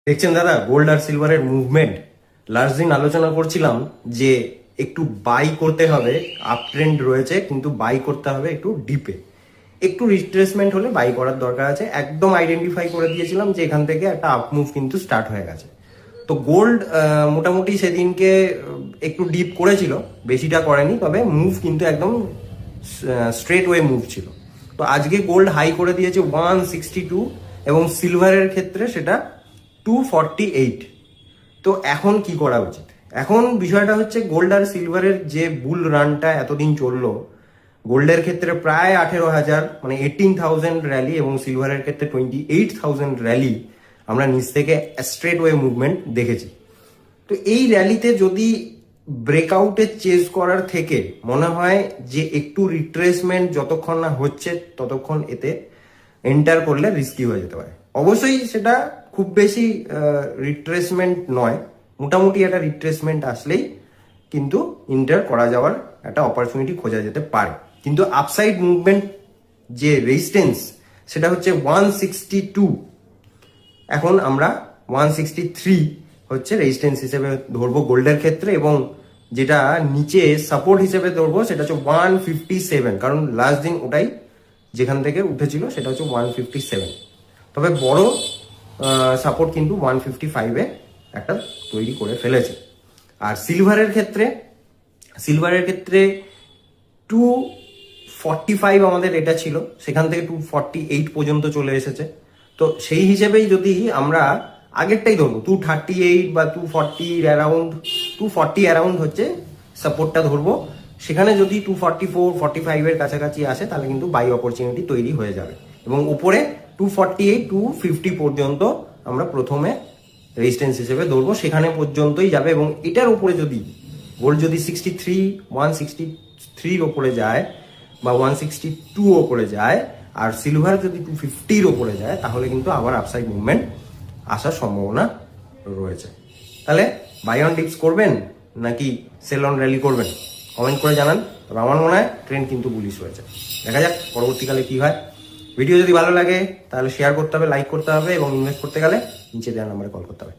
দেখছেন দাদা, গোল্ড আর সিলভারের মুভমেন্ট। লাস্ট দিন আলোচনা করছিলাম যে একটু বাই করতে হবে, আপ ট্রেন্ড রয়েছে কিন্তু বাই করতে হবে একটু ডিপে, একটু রিট্রেসমেন্ট হলে বাই করার দরকার আছে। একদম আইডেন্টিফাই করে দিয়েছিলাম যে এখান থেকে একটা আপ মুভ কিন্তু স্টার্ট হয়ে গেছে। তো গোল্ড মোটামুটি সেদিনকে একটু ডিপ করেছিল, বেশিটা করেনি, তবে মুভ কিন্তু একদম স্ট্রেট ওয়ে মুভ ছিল। তো আজকে গোল্ড হাই করে দিয়েছে 162 এবং সিলভারের ক্ষেত্রে সেটা 248। তো এখন কি করা উচিত? এখন বিষয়টা হচ্ছে গোল্ড আর সিলভারের যে বুল রানটা এতদিন চললো, গোল্ডের ক্ষেত্রে প্রায় 18,000 মানে 18,000 র্যালি এবং সিলভারের ক্ষেত্রে 28,000 র্যালি আমরা নিচ থেকে স্ট্রেট ওয়ে মুভমেন্ট দেখেছি। তো এই র্যালিতে যদি ব্রেকআউটে চেজ করার থেকে মনে হয় যে একটু রিট্রেসমেন্ট যতক্ষণ না হচ্ছে ততক্ষণ এতে এন্টার করলে রিস্কি হয়ে যেতে পারে। অবশ্যই সেটা খুব বেশি রিট্রেসমেন্ট নয়, মোটামুটি একটা রিট্রেসমেন্ট আসলেই কিন্তু এন্টার করা যাওয়ার একটা অপরচুনিটি খোঁজা যেতে পারে। কিন্তু আপসাইড মুভমেন্ট যে রেজিস্ট্যান্স সেটা হচ্ছে 162। এখন আমরা 163 হচ্ছে রেজিস্ট্যান্স হিসেবে ধরবো গোল্ডের ক্ষেত্রে, এবং যেটা নিচে সাপোর্ট হিসেবে ধরবো সেটা হচ্ছে 157, কারণ লাস্ট দিন ওটাই যেখান থেকে উঠেছিল সেটা হচ্ছে 157। তবে বড় সাপোর্ট কিন্তু 155-এ একটা তৈরি করে ফেলেছে। আর সিলভারের ক্ষেত্রে 245 আমাদের এটা ছিল, সেখান থেকে 248 পর্যন্ত চলে এসেছে। তো সেই হিসেবেই যদি আমরা আগেরটাই ধরবো 238 বা 240 অ্যারাউন্ড হচ্ছে সাপোর্টটা ধরবো। সেখানে যদি 244-45-এর কাছাকাছি আসে তাহলে কিন্তু বাই অপরচুনিটি তৈরি হয়ে যাবে, এবং উপরে 248-250 পর্যন্ত আমরা প্রথমে রেজিস্ট্যান্স হিসেবে ধরবো, সেখানে পর্যন্তই যাবে। এবং এটার উপরে যদি গোল্ড যদি 163 ওপরে যায় বা 162 ওপরে যায়, আর সিলভার যদি 250-র ওপরে যায়, তাহলে কিন্তু আবার আপসাইড মুভমেন্ট আসার সম্ভাবনা রয়েছে। তাহলে বাই অন ডিপস করবেন নাকি সেল অন র্যালি করবেন, কমেন্ট করে জানান। তবে আমার মনে হয় ট্রেন্ড কিন্তু বুলিশ হয়েছে। দেখা যাক পরবর্তীকালে কি হয়। ভিডিও যদি ভালো লাগে তাহলে শেয়ার করতে হবে, লাইক করতে হবে, এবং ইনভেস্ট করতে গেলে নিচে দেওয়া নাম্বারে কল করতে হবে।